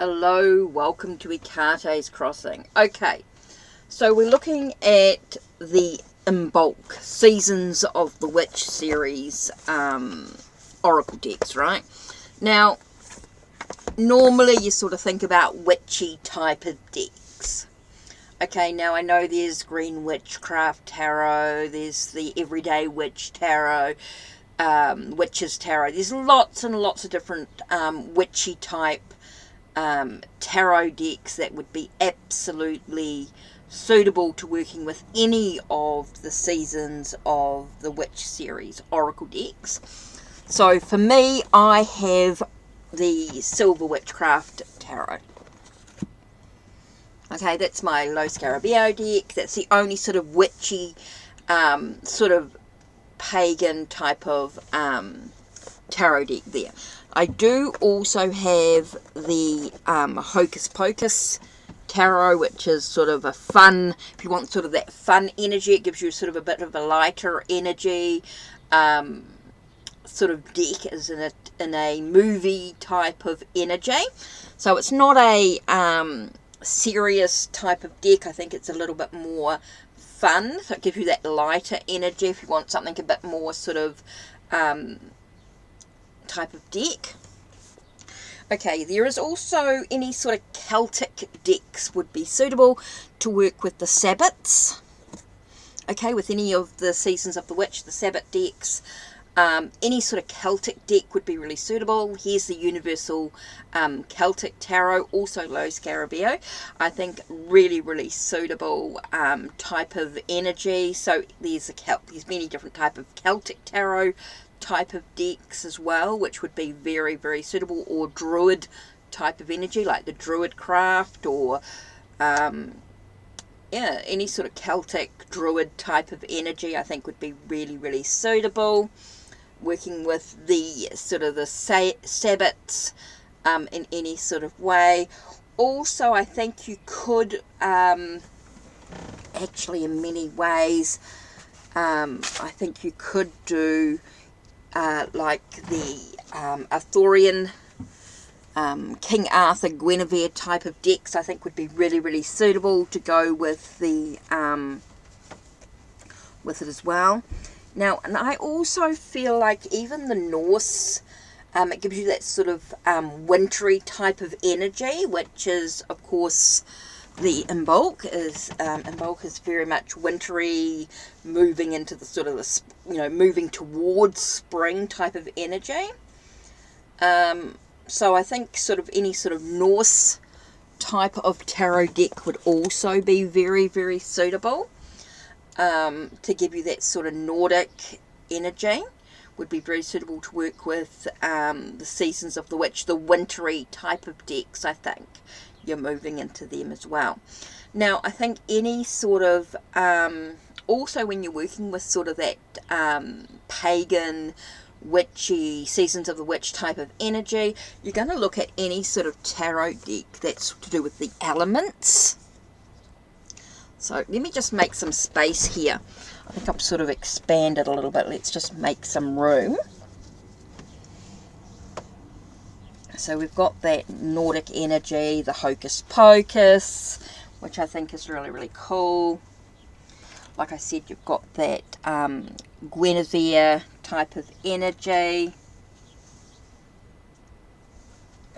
Hello, welcome to Ekate's Crossing. Okay, so we're looking at the Imbolc Seasons of the Witch series Oracle decks, right? Now, normally you sort of think about witchy type of decks. Okay, now I know there's Green Witchcraft Tarot, there's the Everyday Witch Tarot, Witches Tarot. There's lots and lots of different witchy type tarot decks that would be absolutely suitable to working with any of the Seasons of the Witch series Oracle decks. So for me, I have the Silver Witchcraft Tarot. Okay, that's my Low Scarabeo deck. That's the only sort of witchy, sort of pagan type of tarot deck there. I do also have the Hocus Pocus Tarot, which is sort of a fun, if you want sort of that fun energy, it gives you sort of a bit of a lighter energy, sort of deck is in a movie type of energy. So it's not a serious type of deck. I think it's a little bit more fun, so it gives you that lighter energy if you want something a bit more sort of type of deck. Okay, there is also any sort of Celtic decks would be suitable to work with the Sabbats. Okay, with any of the Seasons of the Witch, the Sabbat decks. Any sort of Celtic deck would be really suitable. Here's the Universal Celtic Tarot, also Low Scarabeo. I think really, really suitable type of energy. So there's many different type of Celtic Tarot type of decks as well, which would be very, very suitable, or Druid type of energy, like the Druid Craft, or any sort of Celtic Druid type of energy I think would be really, really suitable. Working with the sort of the Sabbats in any sort of way. Also, I think you could actually in many ways, I think you could do like the Arthurian King Arthur Guinevere type of decks. I think would be really, really suitable to go with the with it as well. Now, and I also feel like even the Norse, it gives you that sort of wintry type of energy, which is, of course, the Imbolc is very much wintry, moving into the sort of the, moving towards spring type of energy. So I think sort of any sort of Norse type of tarot deck would also be very, very suitable. To give you that sort of Nordic energy would be very suitable to work with the Seasons of the Witch, the wintry type of decks. I think you're moving into them as well. Now, I think any sort of also when you're working with sort of that pagan witchy Seasons of the Witch type of energy, you're going to look at any sort of tarot deck that's to do with the elements. So let me just make some space here. I think I've sort of expanded a little bit. Let's just make some room. So we've got that Nordic energy, the Hocus Pocus, which I think is really, really cool. Like I said, you've got that Guinevere type of energy.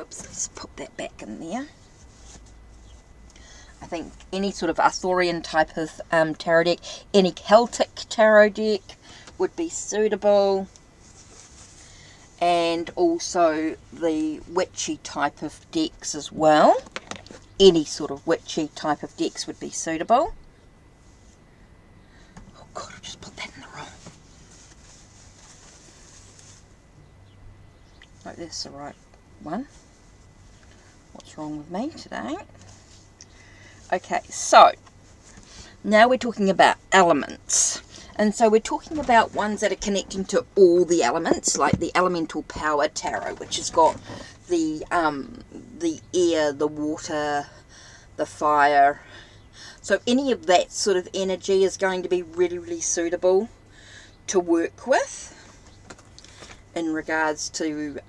Oops, let's put that back in there. I think any sort of Arthurian type of tarot deck, any Celtic tarot deck would be suitable. And also the witchy type of decks as well. Any sort of witchy type of decks would be suitable. Oh God, I just put that in the wrong. Right, that's the right one. What's wrong with me today? Okay, so now we're talking about elements. And so we're talking about ones that are connecting to all the elements, like the Elemental Power Tarot, which has got the air, the water, the fire. So any of that sort of energy is going to be really, really suitable to work with in regards to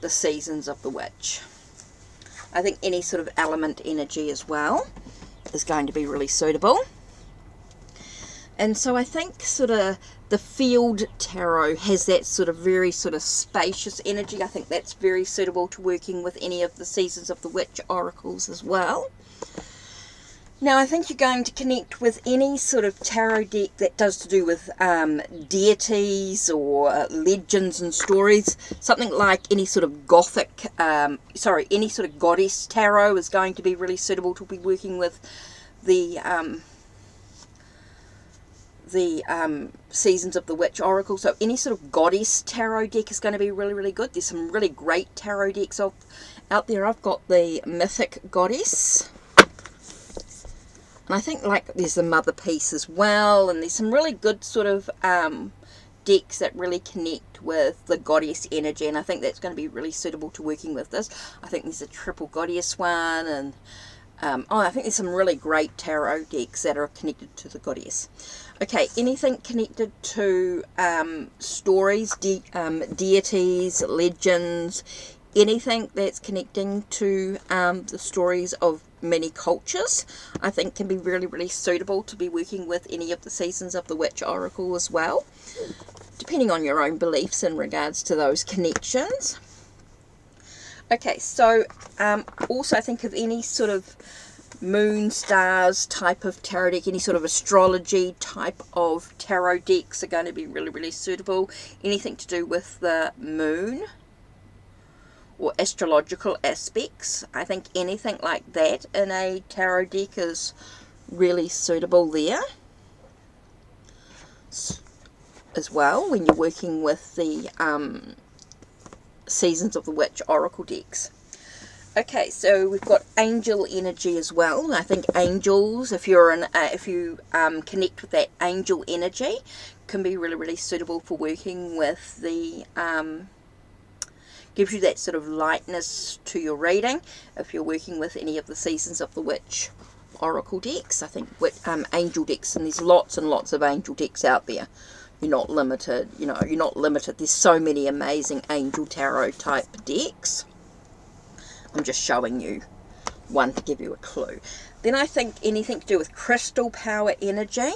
the Seasons of the Witch. I think any sort of element energy as well is going to be really suitable. And so I think sort of the Field Tarot has that sort of very sort of spacious energy. I think that's very suitable to working with any of the Seasons of the Witch oracles as well. Now I think you're going to connect with any sort of tarot deck that does to do with deities or legends and stories. Something like any sort of Gothic, any sort of goddess tarot is going to be really suitable to be working with the Seasons of the Witch oracle. So any sort of goddess tarot deck is going to be really, really good. There's some really great tarot decks out there. I've got the Mythic Goddess. And I think like there's the Mother piece as well, and there's some really good sort of decks that really connect with the goddess energy, and I think that's going to be really suitable to working with this. I think there's a triple goddess one, and I think there's some really great tarot decks that are connected to the goddess. Okay, anything connected to stories, deities, legends, anything that's connecting to the stories of many cultures, I think can be really, really suitable to be working with any of the Seasons of the Witch oracle as well, depending on your own beliefs in regards to those connections. Okay, so also I think of any sort of moon, stars type of tarot deck, any sort of astrology type of tarot decks are going to be really, really suitable. Anything to do with the moon or astrological aspects, I think anything like that in a tarot deck is really suitable there as well when you're working with the Seasons of the Witch oracle decks. Okay, so we've got angel energy as well. I think angels, if you connect with that angel energy, can be really, really suitable for working with the gives you that sort of lightness to your reading if you're working with any of the Seasons of the Witch oracle decks. I think with angel decks, and there's lots and lots of angel decks out there. You're not limited, you're not limited. There's so many amazing angel tarot type decks. I'm just showing you one to give you a clue. Then I think anything to do with crystal power energy.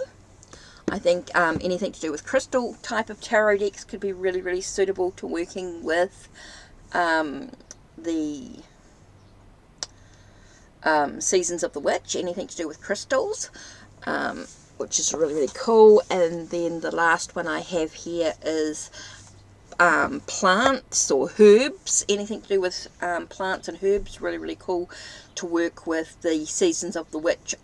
I think anything to do with crystal type of tarot decks could be really, really suitable to working with the Seasons of the Witch. Anything to do with crystals, which is really, really cool. And then the last one I have here is plants or herbs. Anything to do with plants and herbs, really, really cool to work with the Seasons of the Witch,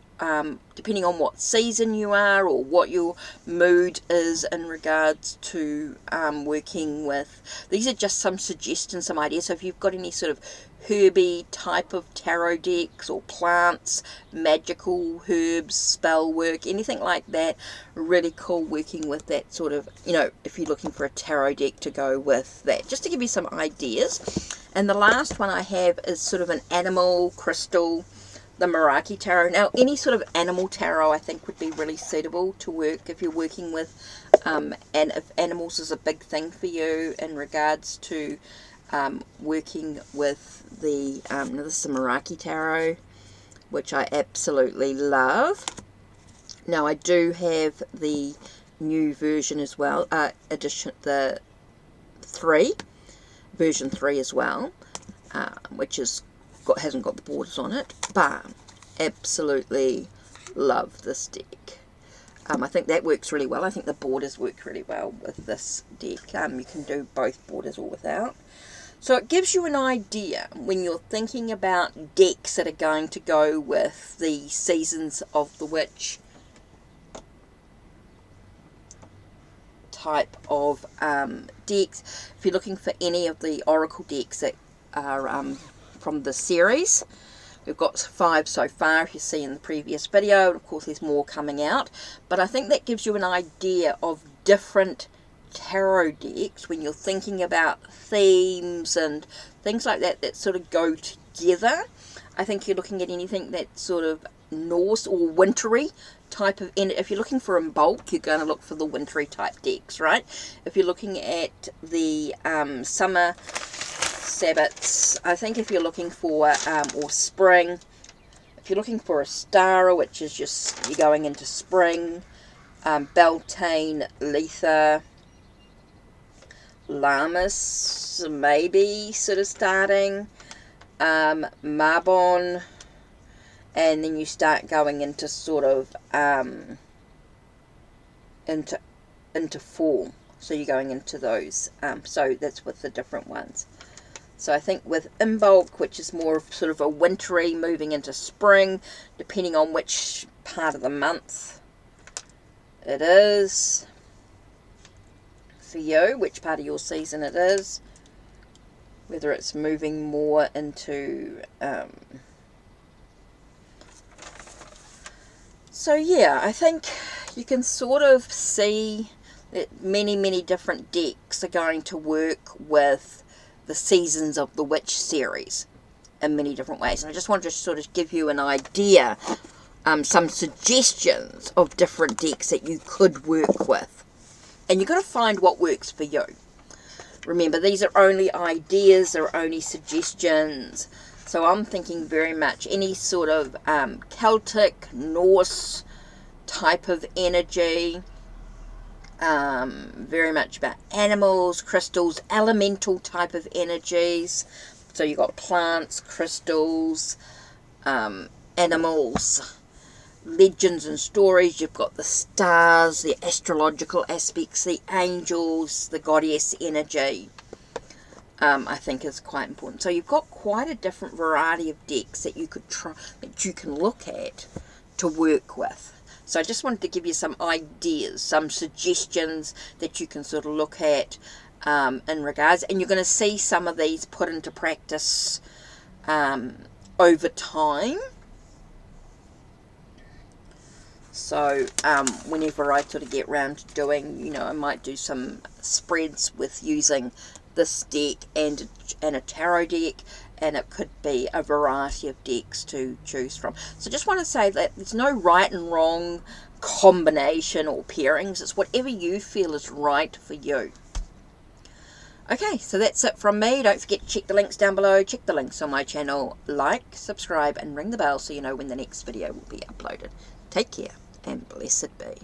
depending on what season you are or what your mood is in regards to working with. These are just some suggestions, some ideas. So if you've got any sort of herby type of tarot decks or plants, magical herbs, spell work, anything like that, really cool working with that sort of, if you're looking for a tarot deck to go with that, just to give you some ideas. And the last one I have is sort of an animal crystal, the Meraki Tarot. Now, any sort of animal tarot I think would be really suitable to work if you're working with, and if animals is a big thing for you in regards to working with the, this is the Meraki Tarot, which I absolutely love. Now, I do have the new version as well, edition, the version 3 as well, which is hasn't got the borders on it, but absolutely love this deck. I think that works really well. I think the borders work really well with this deck. You can do both borders or without. So it gives you an idea when you're thinking about decks that are going to go with the Seasons of the Witch type of decks. If you're looking for any of the oracle decks that are from the series, we've got 5 so far, if you see in the previous video, and of course there's more coming out, but I think that gives you an idea of different tarot decks when you're thinking about themes and things like that that sort of go together. I think you're looking at anything that's sort of Norse or wintry type of, and if you're looking for Imbolc, you're going to look for the wintry type decks, right? If you're looking at the Sabbats. I think if you're looking for, or spring, if you're looking for a star, which is just, you're going into spring, Beltane, Letha, Llamas, maybe sort of starting, Marbon, and then you start going into sort of, into fall. So you're going into those. So that's with the different ones. So I think with Imbolc, which is more of sort of a wintry, moving into spring, depending on which part of the month it is for you, which part of your season it is, whether it's moving more into... So yeah, I think you can sort of see that many different decks are going to work with the Seasons of the Witch series in many different ways. And I just wanted to sort of give you an idea, some suggestions of different decks that you could work with. And you've got to find what works for you. Remember, these are only ideas, they're only suggestions. So I'm thinking very much any sort of Celtic, Norse type of energy. Very much about animals, crystals, elemental type of energies. So you've got plants, crystals, animals, legends and stories. You've got the stars, the astrological aspects, the angels, the goddess energy. I think is quite important. So you've got quite a different variety of decks that you could try, that you can look at to work with. So I just wanted to give you some ideas, some suggestions that you can sort of look at in regards. And you're going to see some of these put into practice over time. So whenever I sort of get around to doing, you know, I might do some spreads with using this deck and a tarot deck, and it could be a variety of decks to choose from. So just want to say that there's no right and wrong combination or pairings. It's whatever you feel is right for you. Okay, so that's it from me. Don't forget to check the links down below. Check the links on my channel. Like, subscribe, and ring the bell so you know when the next video will be uploaded. Take care, and blessed be.